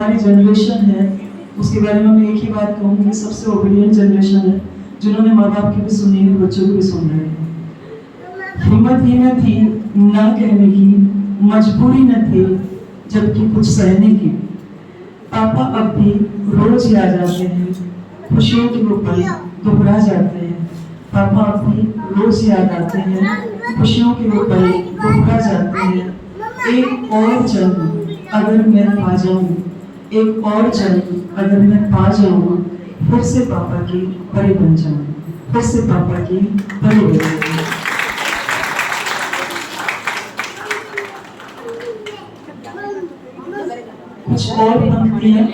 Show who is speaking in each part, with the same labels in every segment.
Speaker 1: हमारी जनरेशन है उसके बारे में मैं एक ही बात कहूँगी, सबसे ओबीडियंट जनरेशन है, जिन्होंने माँ बाप की भी सुनी है, बच्चों की भी सुन रहे हैं। हिम्मत ही न थी ना कहने की, मजबूरी न थी जबकि कुछ सहने की। पापा अब भी रोज याद आते हैं, खुशियों के वो पल दोहरा जाते हैं। पापा अब भी रोज याद आते हैं, खुशियों के वो पल दोहरा जाते हैं। एक और जन्म अगर मैं पा जाऊं, एक और जन्म अगर मैं पा जाऊं, फिर से पापा की परी बन जाऊं, फिर से पापा की परी बन जाऊं। कुछ और पंक्तियां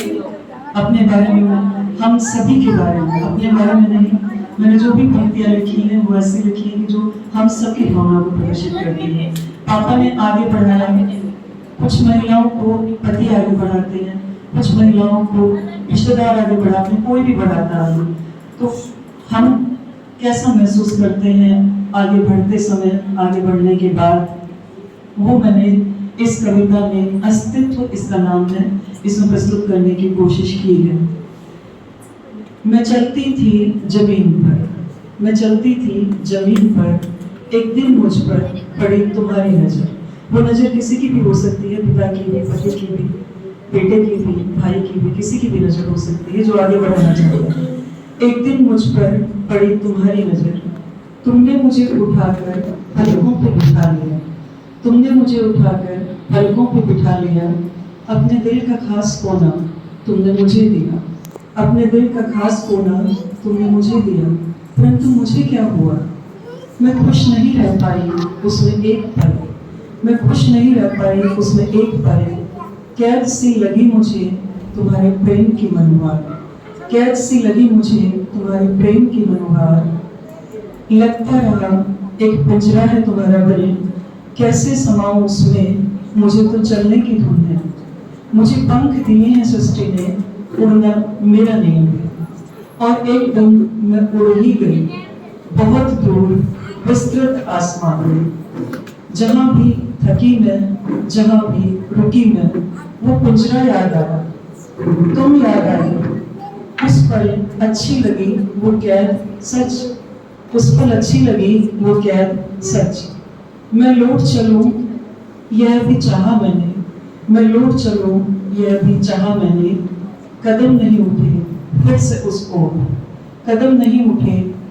Speaker 1: अपने बारे में, हम सभी के बारे में, अपने बारे में नहीं, मैंने जो भी पंक्तियां लिखी हैं वो ऐसी लिखी हैं कि जो हम सबकी भावना को प्रदर्शित करती है। पापा ने आगे बढ़ाया, कुछ महिलाओं को पति आगे बढ़ाते हैं, कुछ महिलाओं को रिश्तेदार आगे बढ़ाते हैं, कोई भी बढ़ाता है। तो हम कैसा महसूस करते हैं आगे बढ़ते समय, आगे बढ़ने के बाद, वो मैंने इस कविता में अस्तित्व इसका नाम है, इसमें प्रस्तुत करने की कोशिश की है। मैं चलती थी जमीन पर, मैं चलती थी जमीन पर, एक दिन मुझ पर पड़ी तुम्हारी नजर। वो नजर किसी की भी हो सकती है, पिता की भी, पति की भी, बेटे की भी, भाई की भी, किसी की भी नजर हो सकती है जो आगे बढ़ना चाहता है। एक दिन मुझ पर पड़ी तुम्हारी नजर, तुमने मुझे उठाकर पलकों पे बिठा लिया, तुमने मुझे उठाकर पलकों पे बिठा लिया। अपने दिल का खास कोना तुमने मुझे दिया, अपने दिल का खास कोना तुमने मुझे दिया। परंतु मुझे क्या हुआ, मैं खुश नहीं रह पाई उसमें एक पल, मैं खुश नहीं रह पाई उसमें एक पल। कैद सी लगी मुझे तुम्हारे प्रेम की मनोहार, कैद सी लगी मुझे तुम्हारे प्रेम की मनोहार। लगता रहा एक पिंजरा है तुम्हारा दिल, कैसे समाऊं उसमें, मुझे तो चलने की धुन है। मुझे पंख दिए हैं सृष्टि ने, उड़ना मेरा नहीं है। और एक दिन मैं उड़ ही गई बहुत दूर विस्तृत आसमान में। जहां भी थकी मैं, जहां भी रुकी मैं, वो पिंजरा याद आया, तुम याद आई। उस पल अच्छी लगी वो कैद सच, उस पल अच्छी लगी वो कैद सच। मैं लौट चलूं यह भी चाहा मैंने, मैं लौट चलूं यह भी चाहा मैंने। कदम नहीं उठे फिर से उस ओर, कदम नहीं उठे